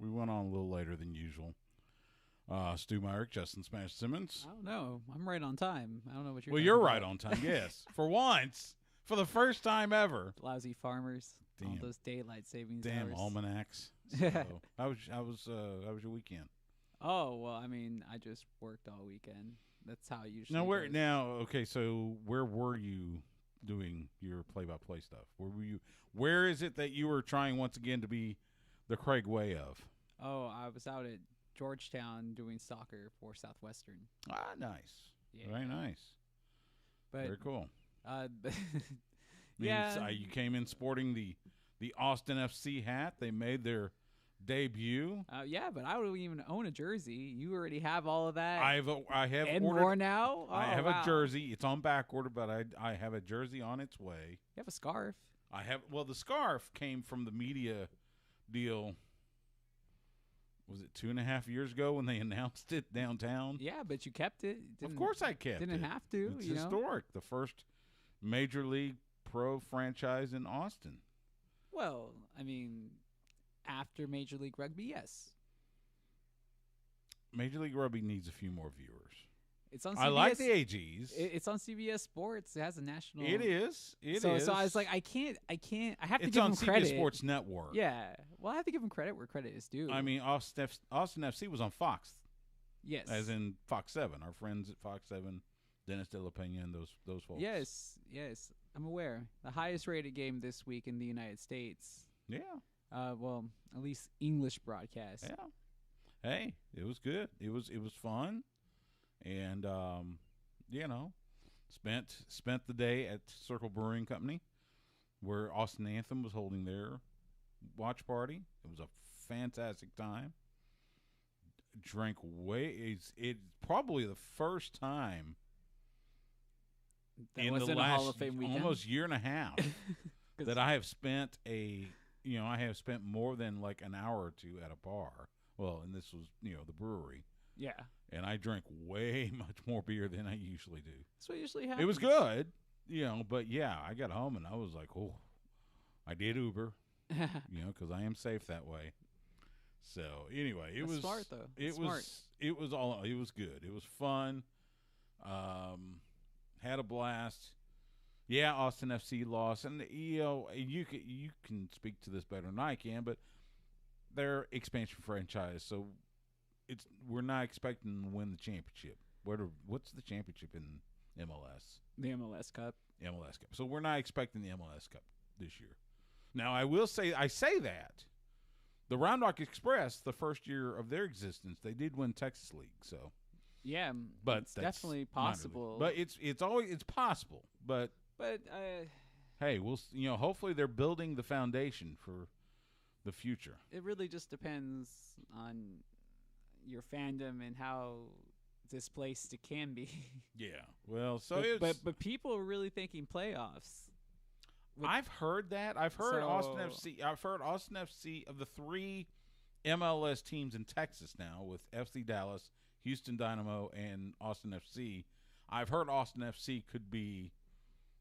We went on a little later than usual. Stu Myrick, Justin Smash Simmons. I don't know. I'm right on time. I don't know what you're. Well, talking you're about. right on time. Yes, for once, for the first time ever. Lousy farmers. All Damn. those daylight savings Damn hours. almanacs. So, how was your weekend? Oh well, I mean, I just worked all weekend. That's how I usually. Okay, so where were you doing your play-by-play stuff? Where were you? Where is it that you were trying once again to be the Craig Way of? Oh, I was out at Georgetown doing soccer for Southwestern. Ah, nice. Yeah. Very nice. But Very cool. yeah, You came in sporting the Austin FC hat. They made their debut. yeah, but I don't even own a jersey. You already have all of that. I have and ordered more now. Oh, I have wow. a jersey. It's on back order, but I have a jersey on its way. You have a scarf. The scarf came from the media deal. Was it 2.5 years ago when they announced it downtown? Yeah, but you kept it. Of course I kept it. Didn't have to. It's you know? historic. The first major league pro franchise in Austin. Well, I mean, after Major League Rugby, yes. Major League Rugby needs a few more viewers. It's on CBS. I like the AGs. It's on CBS Sports. It has a national. It is. So I was like, I can't. I have to It's give on him CBS credit. Sports Network. Yeah. Well, I have to give him credit where credit is due. I mean, Austin FC was on Fox, yes. as in Fox 7. Our friends at Fox 7, Dennis De La Pena, and those folks. Yes. I'm aware. The highest rated game this week in the United States. Yeah. Well, at least English broadcast. Yeah. Hey, it was good. It was fun, and spent the day at Circle Brewing Company, where Austin Anthem was holding their watch party. It was a fantastic time. Drank it's probably the first time That in wasn't the a last Hall of Fame weekend. almost year and a half that I have spent more than like an hour or two at a bar. Well, and this was, the brewery. Yeah. And I drank way much more beer than I usually do. That's what usually happens. It was good, but yeah, I got home and I was like, oh, I did Uber, because I am safe that way. So anyway, it That's was smart though. It Smart. was good. It was fun. Had a blast. Yeah, Austin FC lost, and you can speak to this better than I can, but they're expansion franchise, so we're not expecting to win the championship. What's the championship in MLS? The MLS Cup. MLS Cup. So we're not expecting the MLS Cup this year. Now I say that the Round Rock Express, the first year of their existence, they did win Texas League. So yeah, but it's definitely possible. But it's possible. But hey, hopefully they're building the foundation for the future. It really just depends on your fandom and how displaced it can be. Yeah. Well, but people are really thinking playoffs. I've heard that. I've heard Austin FC of the 3 MLS teams in Texas now with FC Dallas, Houston Dynamo, and Austin FC. I've heard Austin FC could be,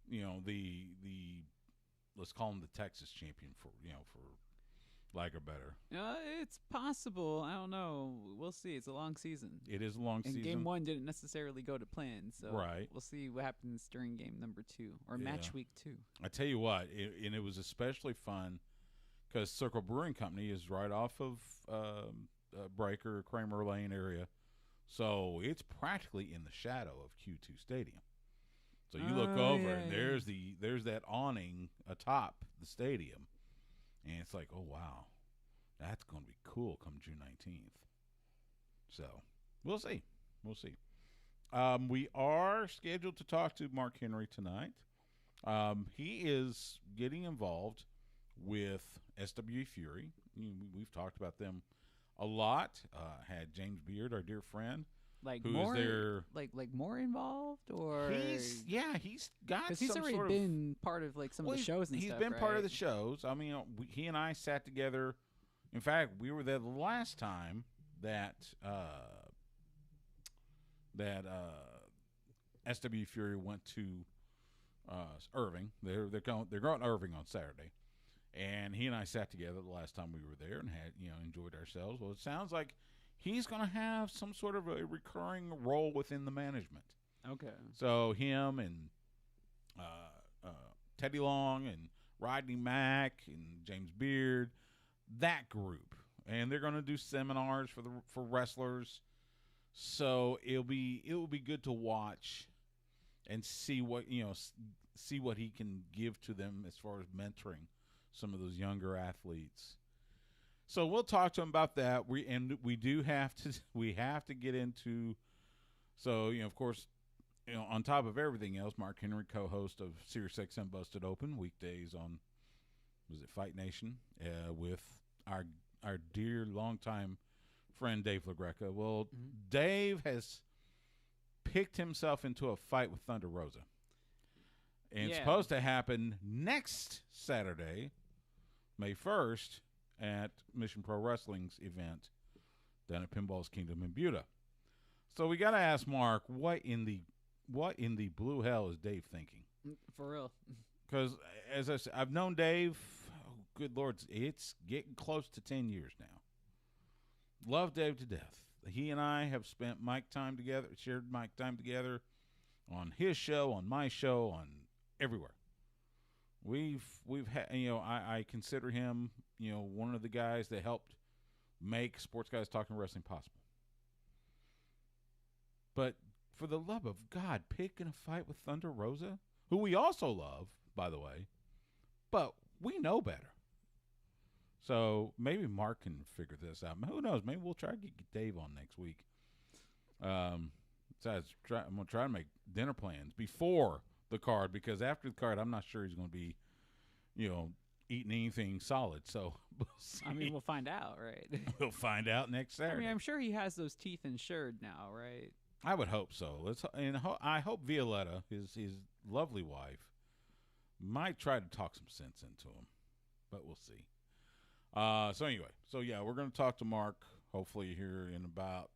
the let's call them the Texas champion for lack or better. It's possible. I don't know. We'll see. It's a long season. It is a long season. And game 1 didn't necessarily go to plan, so right. We'll see what happens during game number 2 or match week 2. I tell you what, it was especially fun because Circle Brewing Company is right off of Breaker, Kramer Lane area, so it's practically in the shadow of Q2 Stadium. So you look over and there's that awning atop the stadium. And it's like, oh, wow, that's going to be cool come June 19th. So we'll see. We are scheduled to talk to Mark Henry tonight. He is getting involved with SW Fury. We've talked about them a lot. Had James Beard, our dear friend, who's more involved, or he's got because he's already been part of some of the shows and he's stuff. He's been right? part of the shows. I mean, he and I sat together. In fact, we were there the last time that SW Fury went to Irving. They're going to Irving on Saturday, And he and I sat together the last time we were there and had, enjoyed ourselves. Well, it sounds like he's going to have some sort of a recurring role within the management. Okay. So him and Teddy Long and Rodney Mack and James Beard, that group, and they're going to do seminars for wrestlers. So it will be good to watch and see what he can give to them as far as mentoring some of those younger athletes. So we'll talk to him about that. We have to get into. So of course, on top of everything else, Mark Henry, co-host of SiriusXM Busted Open, weekdays on, was it Fight Nation, with our dear longtime friend Dave LaGreca. Well, Dave has picked himself into a fight with Thunder Rosa. And it's supposed to happen next Saturday, May 1st, at Mission Pro Wrestling's event down at Pinball's Kingdom in Buda. So we got to ask Mark, what in the blue hell is Dave thinking? For real. Because, as I said, I've known Dave, good Lord, it's getting close to 10 years now. Love Dave to death. He and I have spent shared mic time together on his show, on my show, on everywhere. We've had, I consider him, one of the guys that helped make Sports Guys Talking Wrestling possible. But for the love of God, picking a fight with Thunder Rosa, who we also love, by the way, but we know better. So maybe Mark can figure this out. Who knows? Maybe we'll try to get Dave on next week. Besides, I'm going to try to make dinner plans before the card, because after the card, I'm not sure he's going to be, eating anything solid. So we'll see. I mean, we'll find out, right? We'll find out next Saturday. I mean, I'm sure he has those teeth insured now, right? I would hope so. I hope Violetta, his lovely wife, might try to talk some sense into him, but we'll see. So anyway, we're going to talk to Mark hopefully here in about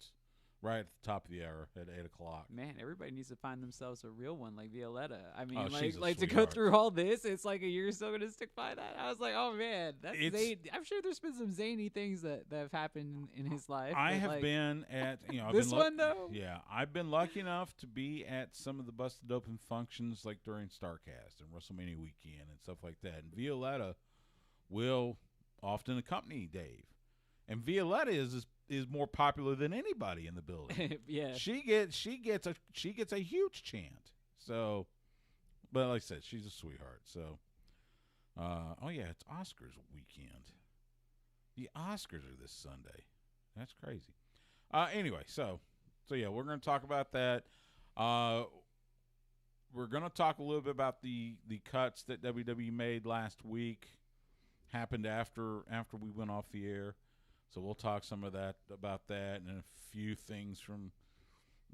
right at the top of the hour at 8:00. Man, everybody needs to find themselves a real one like Violetta. I mean, she's a to go sweetheart. through all this, it's like you're still going to stick by that. I was like, oh man, that's zany. I'm sure there's been some zany things that have happened in his life. I have been at this one though. Yeah, I've been lucky enough to be at some of the Busted Open functions, like during StarCast and WrestleMania weekend and stuff like that. And Violetta will often accompany Dave, and Violetta is more popular than anybody in the building. Yeah, she gets a huge chant. So, but like I said, she's a sweetheart. So, it's Oscars weekend. The Oscars are this Sunday. That's crazy. Anyway, so we're going to talk about that. We're going to talk a little bit about the cuts that WWE made last week. Happened after we went off the air. So we'll talk some of that about that, and a few things from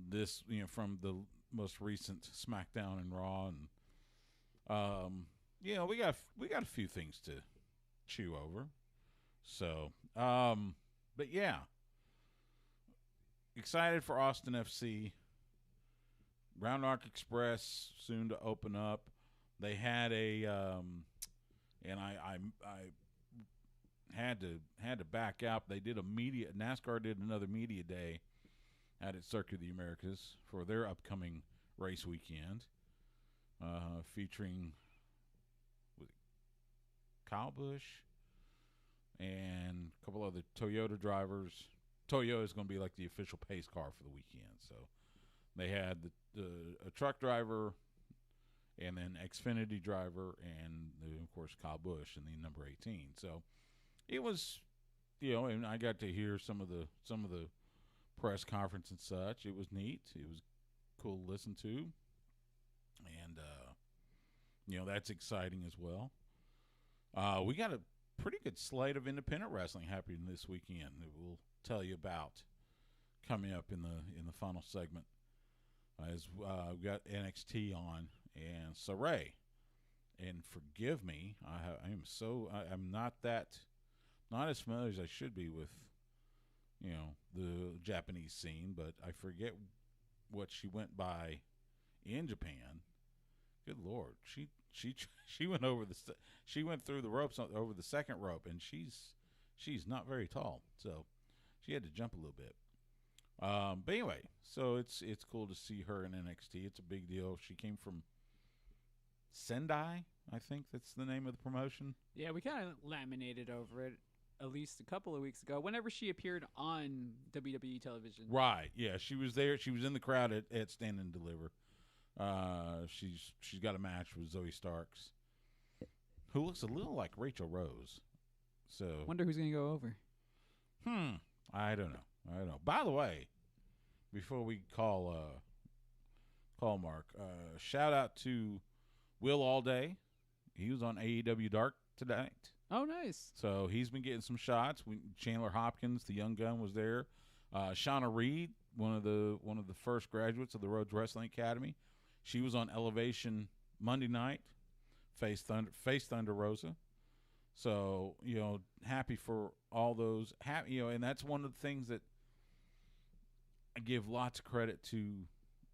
this, from the most recent SmackDown and Raw, and we got a few things to chew over. So, but yeah, excited for Austin FC. Round Rock Express soon to open up. They had and I had to back out. They did NASCAR did another media day out at Circuit of the Americas for their upcoming race weekend, featuring Kyle Busch and a couple other Toyota drivers. Toyota is going to be like the official pace car for the weekend. So they had a truck driver, and then Xfinity driver, and of course Kyle Busch in the number 18. So it was, and I got to hear some of the press conference and such. It was neat. It was cool to listen to, and that's exciting as well. We got a pretty good slate of independent wrestling happening this weekend that we'll tell you about coming up in the final segment. As we got NXT on and Saray, and forgive me, I'm not as familiar as I should be with the Japanese scene, but I forget what she went by in Japan. Good Lord, she went over she went through the ropes over the second rope, and she's not very tall, so she had to jump a little bit. But anyway, so it's cool to see her in NXT. It's a big deal. She came from Sendai, I think that's the name of the promotion. Yeah, we kind of laminated over it at least a couple of weeks ago whenever she appeared on WWE television. Right, yeah, she was there. She was in the crowd at Stand and Deliver. She's got a match with Zoe Starks, who looks a little like Rachel Rose. So wonder who's going to go over. I don't know. By the way, before we call Mark, shout out to Will Allday. He was on AEW Dark tonight. Oh, nice. So he's been getting some shots. Chandler Hopkins, the young gun, was there. Shauna Reed, one of the first graduates of the Rhodes Wrestling Academy, she was on Elevation Monday night. Face Thunder Rosa. So happy for all those. And that's one of the things that I give lots of credit to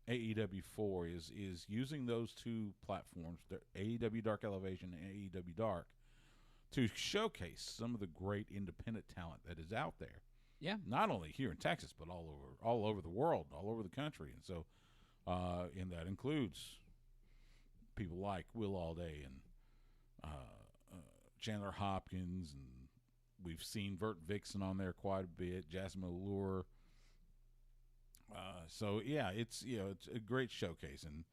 AEW for is using those two platforms, AEW Dark Elevation and AEW Dark, to showcase some of the great independent talent that is out there. Yeah. Not only here in Texas, but all over the world, all over the country. And so, and that includes people like Will Allday and Chandler Hopkins, and we've seen Vert Vixen on there quite a bit, Jasmine Allure. So yeah, it's a great showcase, and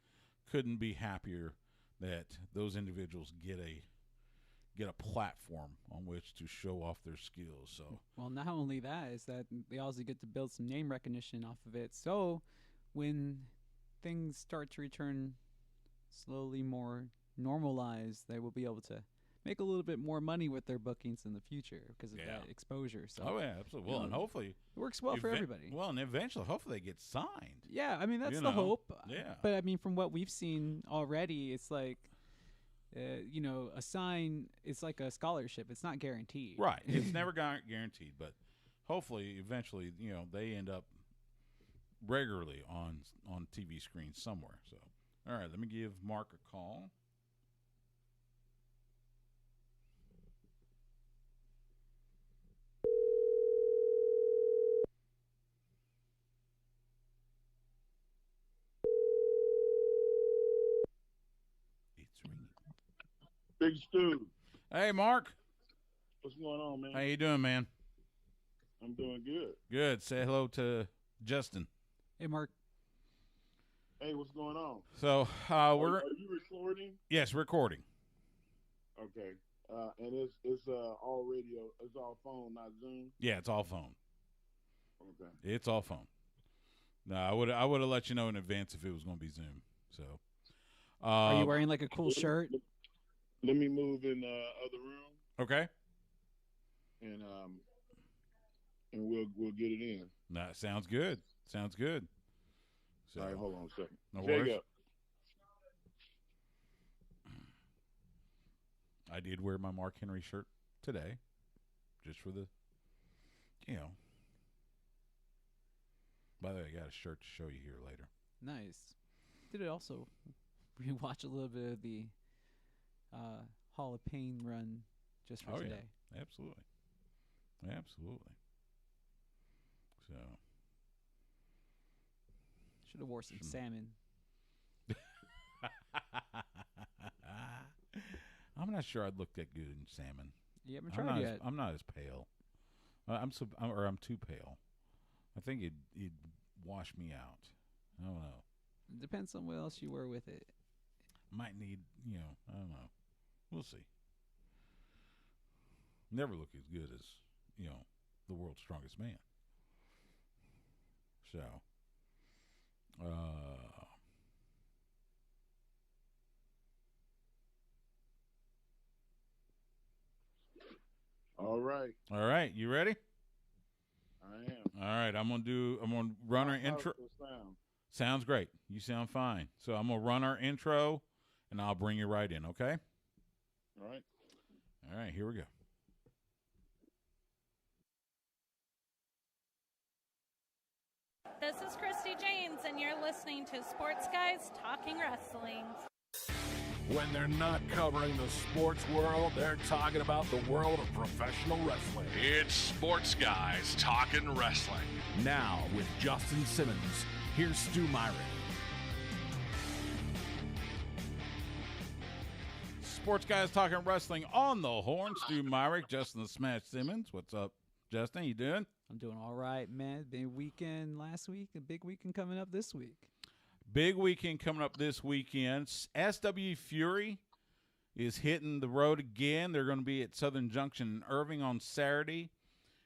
couldn't be happier that those individuals get a platform on which to show off their skills. So well, not only that is that they also get to build some name recognition off of it. So when things start to return slowly more normalized, they will be able to make a little bit more money with their bookings in the future because of that exposure. So absolutely. Well, and hopefully it works well for everybody. Well, and eventually, hopefully, they get signed. Yeah, I mean that's the hope. Yeah, but I mean, from what we've seen already, it's like, a sign. It's like a scholarship. It's not guaranteed. Right. It's never guaranteed, but hopefully, eventually, they end up regularly on TV screens somewhere. So, all right, let me give Mark a call. Big Stu. Hey, Mark. What's going on, man? How you doing, man? I'm doing good. Good. Say hello to Justin. Hey, Mark. Hey, what's going on? So Are you recording? Yes, recording. Okay. And it's all radio. It's all phone, not Zoom. Yeah, it's all phone. Okay. It's all phone. No, I would have let you know in advance if it was going to be Zoom. So. Are you wearing like a cool shirt? Let me move in the other room. Okay. And we'll get it in. That sounds good. Sounds good. So, all right, hold on a second. No worries. I did wear my Mark Henry shirt today, just for the, By the way, I got a shirt to show you here later. Nice. Did it also rewatch a little bit of the Hall of Pain run just for today? Yeah. Absolutely. So should have wore some salmon. I'm not sure I'd look that good in salmon. You haven't tried yet. I'm not as pale. I'm too pale. I think it'd wash me out. I don't know. It depends on what else you wear with it. Might need, I don't know. We'll see. Never look as good as, the world's strongest man. So, all right. All right, you ready? I am. All right, I'm gonna run our intro. Sounds great. You sound fine. So I'm gonna run our intro, and I'll bring you right in. Okay. All right. All right. Here we go. This is Christy James, and you're listening to Sports Guys Talking Wrestling. When they're not covering the sports world, they're talking about the world of professional wrestling. It's Sports Guys Talking Wrestling. Now, with Justin Simmons, here's Stu Myrick. Sports Guys Talking Wrestling on the horn. Stu Myrick, Justin the Smash Simmons. What's up, Justin? You doing? I'm doing all right, man. Big weekend last week, a big weekend coming up this week. Big weekend coming up this weekend. SW Fury is hitting the road again. They're going to be at Southern Junction in Irving on Saturday.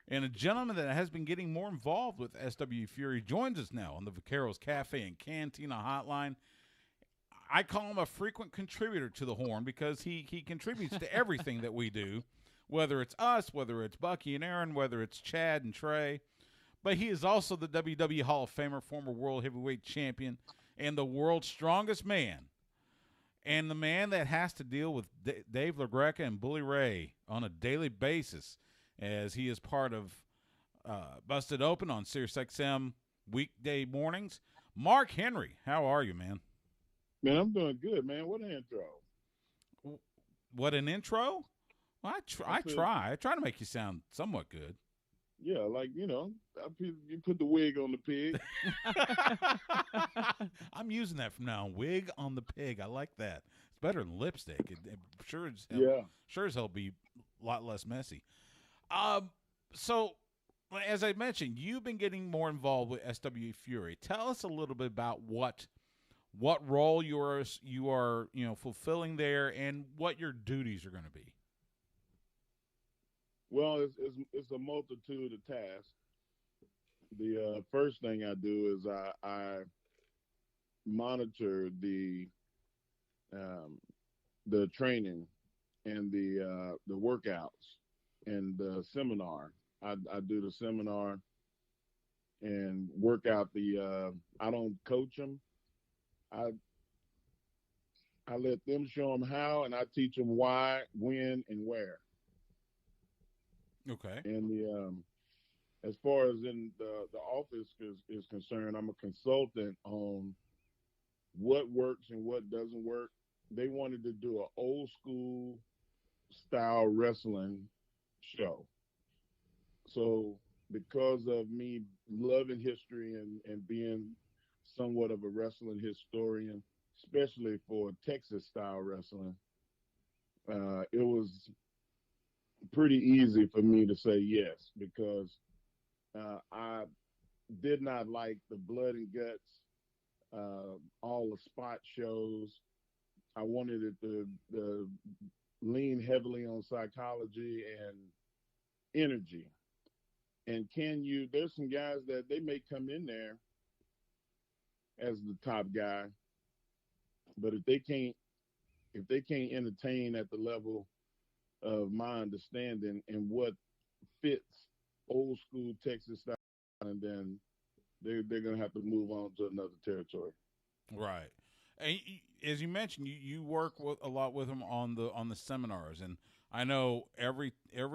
And a gentleman that has been getting more involved with SW Fury joins us now on the Vaqueros Cafe and Cantina Hotline. I call him a frequent contributor to the horn because he contributes to everything that we do, whether it's us, whether it's Bucky and Aaron, whether it's Chad and Trey. But he is also the WWE Hall of Famer, former World Heavyweight Champion, and the world's strongest man, and the man that has to deal with Dave LaGreca and Bully Ray on a daily basis as he is part of Busted Open on SiriusXM weekday mornings. Mark Henry, how are you, man? Man, I'm doing good, man. What an intro. What an intro? Well, I try. I try to make you sound somewhat good. Yeah, like, you put the wig on the pig. I'm using that from now on. Wig on the pig. I like that. It's better than lipstick. It sure as hell be a lot less messy. So, as I mentioned, you've been getting more involved with SW Fury. Tell us a little bit about what role you are fulfilling there and what your duties are going to be. Well, it's a multitude of tasks. The first thing I do is I monitor the training and the workouts and the seminar. I do the seminar and work out I don't coach them. I let them show them how, and I teach them why, when, and where. Okay. And as far as in the office is concerned, I'm a consultant on what works and what doesn't work. They wanted to do an old school style wrestling show. So because of me loving history and being somewhat of a wrestling historian, especially for Texas style wrestling, it was pretty easy for me to say yes, because I did not like the blood and guts, all the spot shows. I wanted it to lean heavily on psychology and energy. And there's some guys that they may come in there as the top guy, but if they can't entertain at the level of my understanding and what fits old school Texas style, and then they're gonna have to move on to another territory. Right. And as you mentioned, you work a lot with them on the seminars, and I know every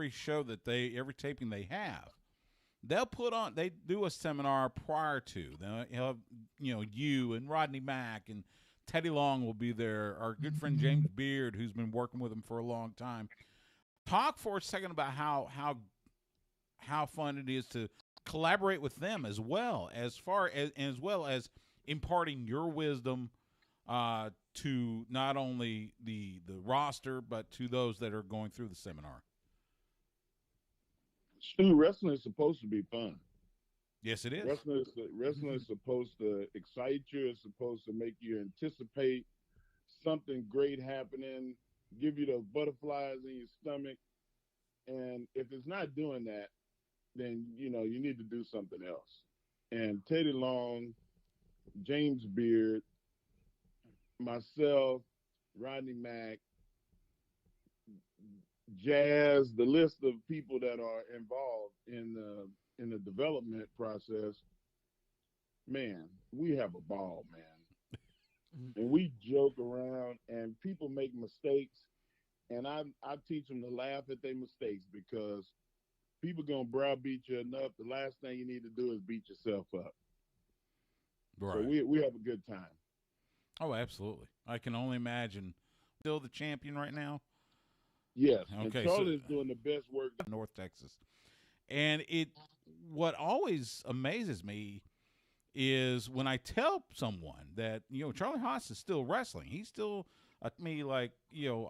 show that every taping they have, they do a seminar prior to. They'll have you and Rodney Mack and Teddy Long will be there. Our good friend James Beard, who's been working with him for a long time. Talk for a second about how fun it is to collaborate with them as well as imparting your wisdom to not only the roster but to those that are going through the seminar. Stu, wrestling is supposed to be fun. Yes, it is. Wrestling is supposed to excite you. It's supposed to make you anticipate something great happening, give you the butterflies in your stomach. And if it's not doing that, then, you need to do something else. And Teddy Long, James Beard, myself, Rodney Mack, Jazz, the list of people that are involved in the development process, man, we have a ball, man. And we joke around, and people make mistakes, and I teach them to laugh at their mistakes, because people gonna browbeat you enough. The last thing you need to do is beat yourself up. Right. So we have a good time. Oh, absolutely. I can only imagine Still the champion right now? Yes, Okay, and Charlie is doing the best work. North Texas. And what always amazes me is when I tell someone that, Charlie Haas is still wrestling. He's still me like,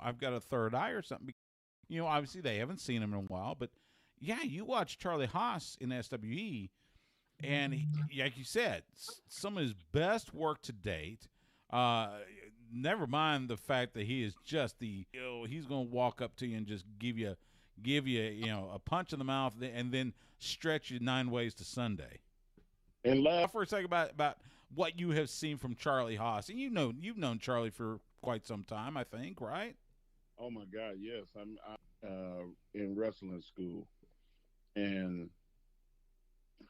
I've got a third eye or something. Obviously they haven't seen him in a while, but yeah, you watch Charlie Haas in SWE, and like you said, some of his best work to date. Never mind the fact that he is just he's going to walk up to you and just give you a punch in the mouth and then stretch you 9 ways to Sunday. And Talk for a second about what you have seen from Charlie Haas, and you've known Charlie for quite some time, I think, right? Oh my God, yes, I'm in wrestling school, and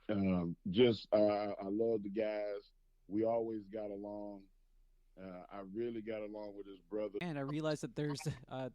I love the guys. We always got along. I really got along with his brother. And I realized that there's that